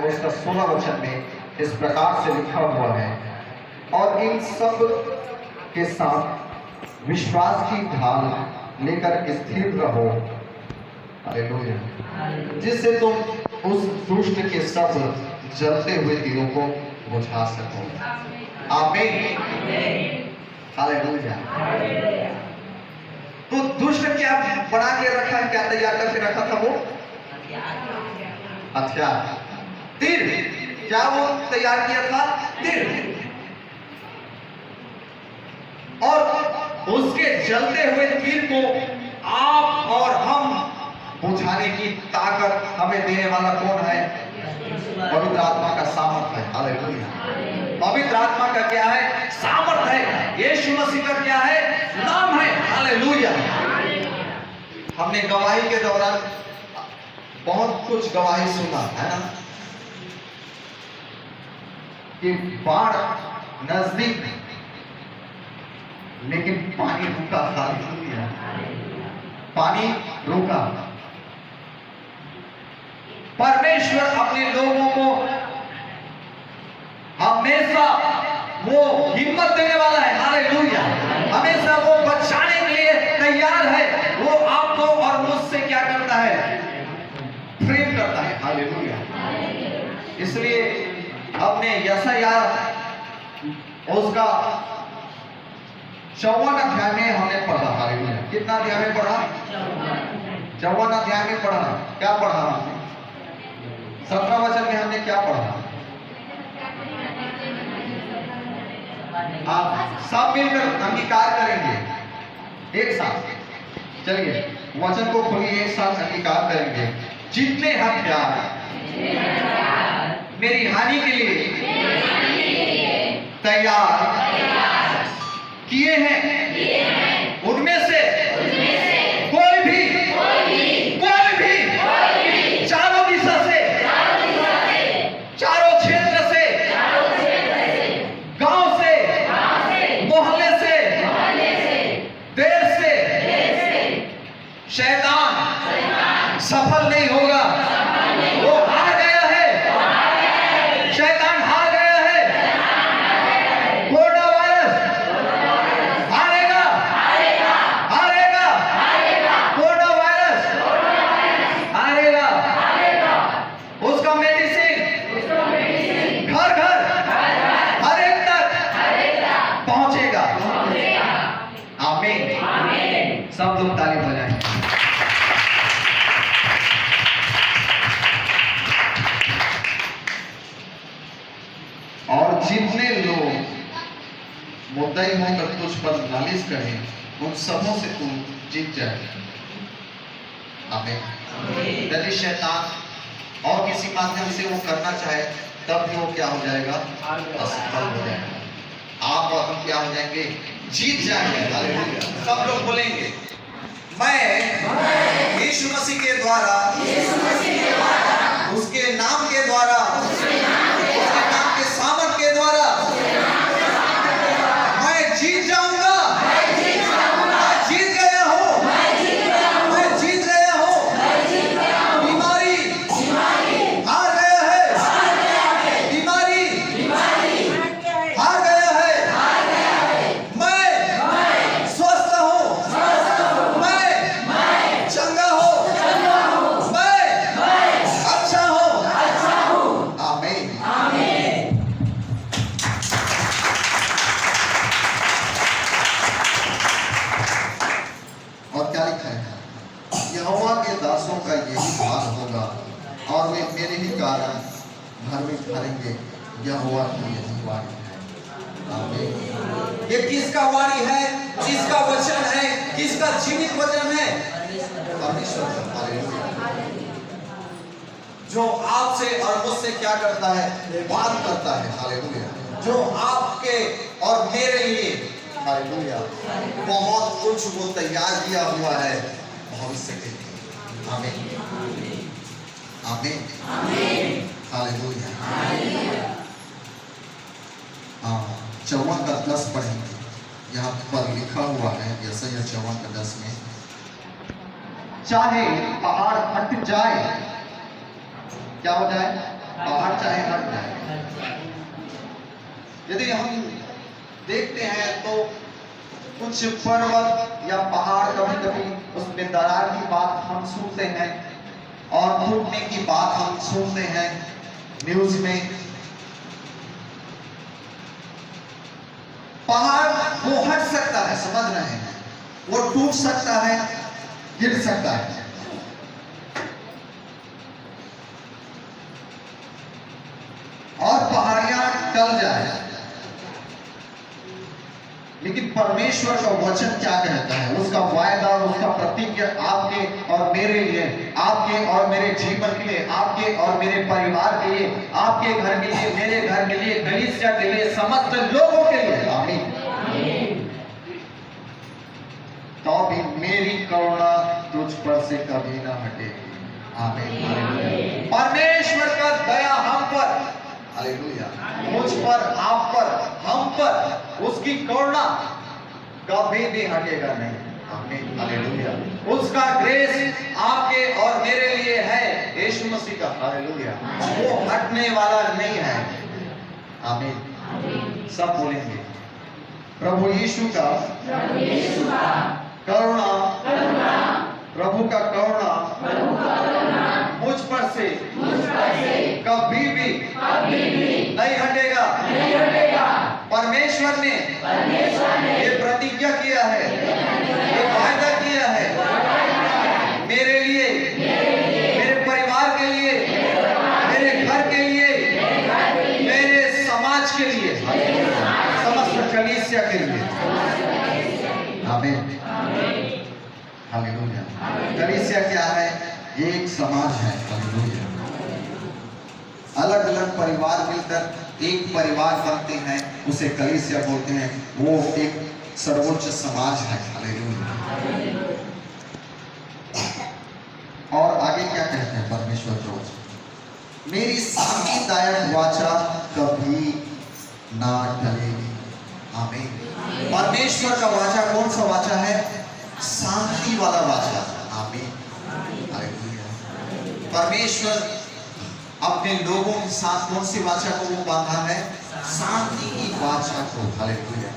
उसका 16 वचन में इस प्रकार से लिखा हुआ है, और इन सब के साथ विश्वास की ढाल लेकर स्थिर रहो, हालेलुया, जिससे तुम उस दुष्ट के सब जलते हुए दिलों को बुझा सको। आमीन, हालेलुया। तो दुष्ट क्या बना के रखा, क्या तैयार करके रखा था वो? हथियार, तीर। क्या वो तैयार किया था? तीर। और उसके जलते हुए तीर को आप और हम बुझाने की ताकत हमें देने वाला कौन है? पवित्र आत्मा का सामर्थ है। हालेलुया। पवित्र आत्मा का क्या है? सामर्थ है। यीशु मसीह का क्या है? नाम है। हालेलुया। हमने गवाही के दौरान बहुत कुछ गवाही सुना है ना, कि बाढ़ नजदीक लेकिन पानी रुका। हालेलुया। पानी रुका। परमेश्वर अपने लोगों को हमेशा वो हिम्मत देने वाला है। हालेलुया। हमेशा वो बचाने के लिए तैयार है। वो आपको और मुझसे क्या करता है? प्रेम करता है। हालेलुया। इसलिए हमने यशाया उसका 54 अध्याय में हमने पढ़ा। हालेलुया। कितना अध्याय में पढ़ा? 54 अध्याय में पढ़ा। क्या पढ़ा हमने? 17 वचन में हमने क्या पढ़ा? आप सब मिलकर अंगीकार करेंगे एक साथ। चलिए वचन को खोलिए, एक साथ अंगीकार करेंगे। जितने हथियार मेरी हानि के लिए तैयार किए हैं, उनमें से कोई भी चारों दिशा से, चारों क्षेत्र से, गांव से, मोहल्ले से, देश से शैतान सफल नहीं होगा। वो हार गया है। शैतान हार गया है। कोरोना वायरस हारेगा। कोरोना वायरस हारेगा। उसका मेडिसिन घर घर हर एक तक पहुंचेगा। आमीन। सब लोग ताली बजाएं। और जितने लोग मुद्दाई होकर तुझ पर नालिश करें, उन सबों से तू जीत जाएगा। आमीन। यदि शैतान और किसी माध्यम से वो करना चाहे, तब भी वो क्या हो जाएगा? असफल हो जाएगा। आप और हम क्या हो जाएंगे? जीत जाएंगे। हालेलुया। सब लोग बोलेंगे, मैं यीशु मसीह के द्वारा, उसके नाम के द्वारा, उसके नाम के सामर्थ के द्वारा मैं जीत जाऊंगा। मैं जीत गया हूँ। मैं जीत गया हूँ। बीमारी हार गया है। बीमारी हार गया है। मैं स्वस्थ हूँ। मैं चंगा हूँ। मैं अच्छा हूँ। आमीन। और क्या लिखा है? यहोवा के दासों का यही हाल होगा, और वे मेरे ही कारण घर में ठहरेंगे। यहोवा की यही वाणी है। आमीन। ये किसका वाणी है? किसका वचन है? किसका जीवित वचन है? परमेश्वर का। हालेलुया। जो आपसे और मुझसे क्या करता है? बात करता है। हालेलुया। जो आपके और मेरे लिए, हालेलुया, बहुत कुछ वो तैयार किया हुआ है भविष्य के लिए। आमीन। आमीन। हालेलुया। हाँ, 54 का 10 पढ़ेंगे। यहाँ पर लिखा हुआ है, यशायाह 54 का 10 में, चाहे पहाड़ हट जाए, क्या हो जाए? पहाड़ चाहे हट जाए। यदि हम देखते हैं तो कुछ पर्वत या पहाड़ कभी कभी उसमें दरार की बात हम सुनते हैं और टूटने की बात हम सुनते हैं न्यूज में। पहाड़ वो हट सकता है, समझ रहे हैं, वो टूट सकता है, गिर सकता है, और पहाड़ियां टल जाए। लेकिन परमेश्वर का वचन क्या कहता है, उसका वायदा और उसका प्रतिज्ञा आपके और मेरे लिए, आपके और मेरे जीवन के लिए, आपके और मेरे परिवार के लिए, आपके घर के लिए, मेरे घर के लिए, कलीसिया के लिए, समस्त लोगों के लिए। आमीन। तो भी मेरी करुणा तुझ पर से कभी ना हटेगी। आमीन। परमेश्वर का दया हम पर, हालेलुया, मुझ पर, आप पर, हम पर उसकी करुणा कभी भी हटेगा नहीं। आमीन, हालेलुया। उसका ग्रेस आपके और मेरे लिए है, यीशु मसीह का, हालेलुया, वो हटने वाला नहीं है। आमीन। सब बोलेंगे, प्रभु यीशु का करुणा, प्रभु का करुणा मुझ पर से कभी भी नहीं हटेगा। परमेश्वर ने ये प्रतिज्ञा किया है, ये वायदा किया है मेरे लिए, मेरे परिवार के लिए, मेरे घर के लिए, मेरे समाज के लिए, समस्त कलीसिया के लिए। आमीन, हालेलुया। कलीसिया क्या है? ये एक समाज है। हालेलुया। अलग अलग परिवार मिलकर एक परिवार बनते हैं, उसे कलीसिया बोलते हैं। वो एक सर्वोच्च समाज है। हालेलुया। और आगे क्या कहते हैं परमेश्वर जो, मेरी शांतिदायक वाचा कभी ना टलेगी। आमीन। परमेश्वर का वाचा कौन सा वाचा है? शांति वाला वाचा। आमीन, हालेलुया। परमेश्वर अपने लोगों के साथ कौन सी वाचा को वो बांधा है? शांति की वाचा को। हालेलुया।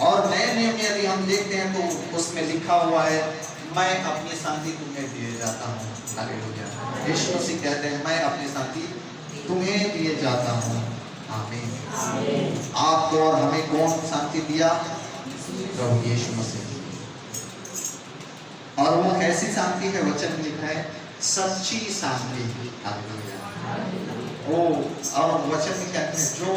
और नए नियम में यदि हम देखते हैं तो उसमें लिखा हुआ है, मैं अपनी शांति तुम्हें दिए जाता हूँ। हालेलुया। यीशु मसीह कहते हैं, मैं अपनी शांति तुम्हें दिए जाता हूँ। आमीन। आपको और हमें कौन शांति दिया? प्रभु यीशु मसीह। और वो कैसी शांति है? वचन में लिखा है सच्ची शांति। हालेलुया। ओ, और वचन में कहते हैं जो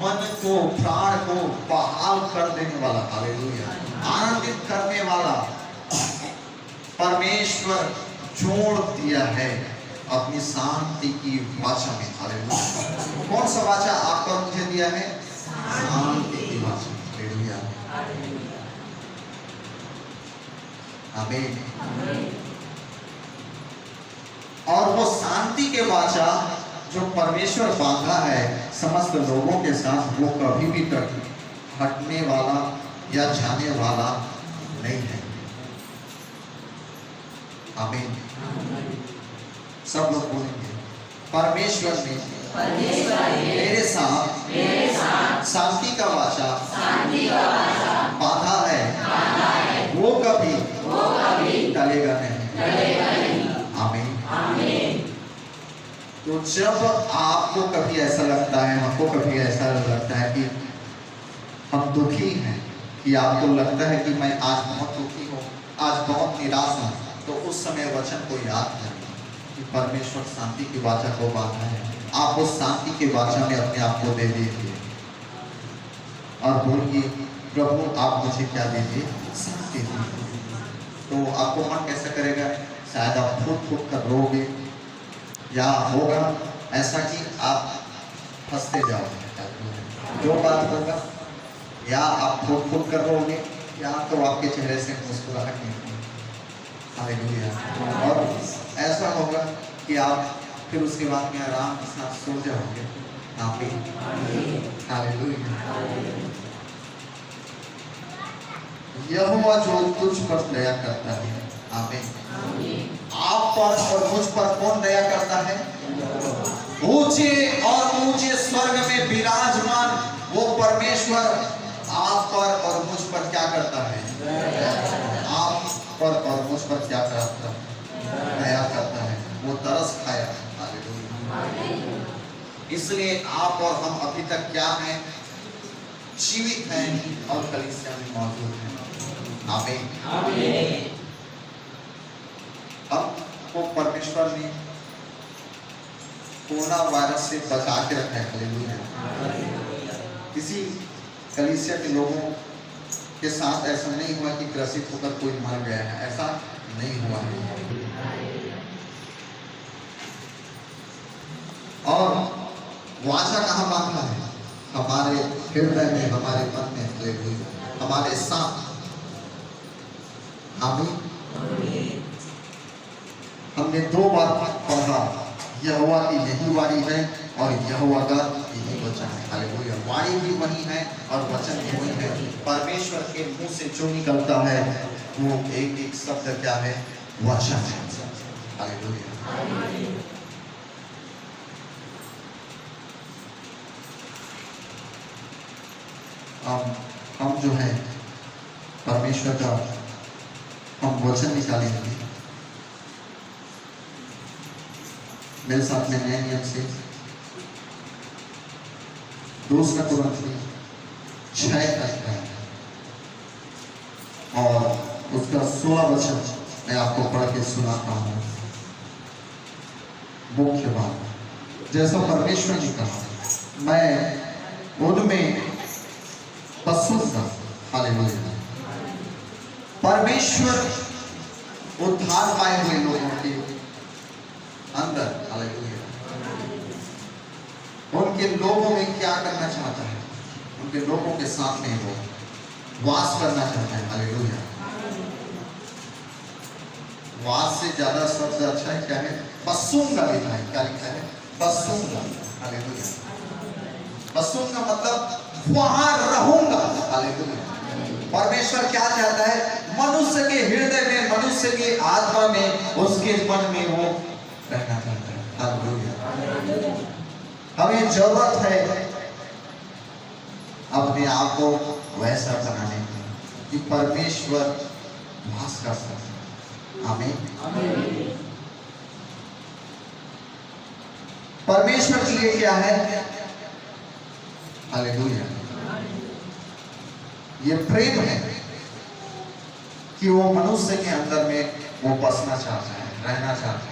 मन को, प्राण को बहाल कर देने वाला, हालेलुया, आनंदित करने वाला परमेश्वर जोड़ दिया है अपनी शांति की वाचा में। हालेलुया। कौन सा वाचा आपको मुझे दिया है? शांति की वाचा। हालेलुया। आमीन। और वो शांति के वाचा जो परमेश्वर बांधा है समस्त लोगों के साथ, वो कभी भी हटने वाला या जाने वाला नहीं है। आमीन। सब लोग बोलेंगे, परमेश्वर ने मेरे साथ शांति का वाचा बांधा है, वो कभी टलेगा नहीं। आमीन। तो जब आपको कभी ऐसा लगता है, हमको कभी ऐसा लगता है कि हम दुखी हैं, कि आपको लगता है कि मैं आज बहुत दुखी हूँ, आज बहुत निराश हूँ, तो उस समय वचन को याद करें कि परमेश्वर शांति की वाचा को बांधा है। आप उस शांति के वाचा में अपने आप को दे दीजिए और बोलिए, प्रभु आप मुझे क्या दीजिए? शांति दीजिए। तो आपको मन कैसा करेगा? शायद आप फूट कर रोगे, या होगा ऐसा कि आप हंसते जाओगे, जो बात होगा, या आप फूट कर रोगे, या तो आपके चेहरे से मुस्कुराहट निकलेगी। हालेलुया। और ऐसा होगा कि आप फिर उसके बाद में आराम के साथ सो जाओगे। आमीन, हालेलुया। यहोवा जो तुझ पर दया करता है, आमीन, आप पर और मुझ पर कौन दया करता है? ऊंचे और ऊंचे स्वर्ग में विराजमान वो परमेश्वर आप पर और मुझ पर क्या करता है? आप पर और मुझ पर क्या करता है? दया करता है। वो तरस खाया। हालेलुया। इसलिए आप और हम अभी तक क्या हैं? जीवित हैं और कलीसिया में मौजूद हैं। आमीन। अब वो परमेश्वर ने कोरोना वायरस से बचा के रखा है। हालेलुया। किसी कलीसिया के लोगों के साथ ऐसा नहीं हुआ कि ग्रसित होकर कोई मर गया है, ऐसा नहीं हुआ है। और वाचा कहाँ बांधा है? हमारे हृदय में, हमारे मन में, हालेलुया, हमारे साथ। आमीन। हमने 2 बार पढ़ा, यहोवा की यही वाणी है और यहोवा का यही वचन है। हालेलुया। वाणी भी वही है और वचन भी वही है। परमेश्वर के मुंह से जो निकलता है वो एक एक शब्द क्या है? वचन है। हालेलुया। हम जो है परमेश्वर का हम वचन निकालेंगे। मेरे साथ में नए नियम से 2 कुरिन्थियों 6 अध्याय और उसका 16 वचन मैं आपको पढ़ के सुनाता हूँ। मुख्य बात, जैसा परमेश्वर ने कहा, मैं उनमें बसूंगा। हालेलुया। परमेश्वर उद्धार पाए हुए लोगों के अंदर, हालेलुया, उनके लोगों में क्या करना चाहता है? उनके लोगों के साथ में वो वास करना चाहता है। हालेलुया। वास से ज्यादा शब्द अच्छा है क्या है? बसूंगा लिखा है। क्या लिखा है? बसूंगा। हालेलुया। बसूंगा मतलब वहां रहूंगा। हालेलुया। परमेश्वर क्या चाहता है? मनुष्य के हृदय में, मनुष्य के आत्मा में, उसके मन में वो रहना चाहता है। हालेलुया। हमें जरूरत है अपने आप को वैसा बनाने की कि परमेश्वर वास कर सके। आमीन। परमेश्वर के लिए क्या है? हालेलुया। ये प्रेम है कि वो मनुष्य के अंदर में वो बसना चाहता है, रहना चाहता है।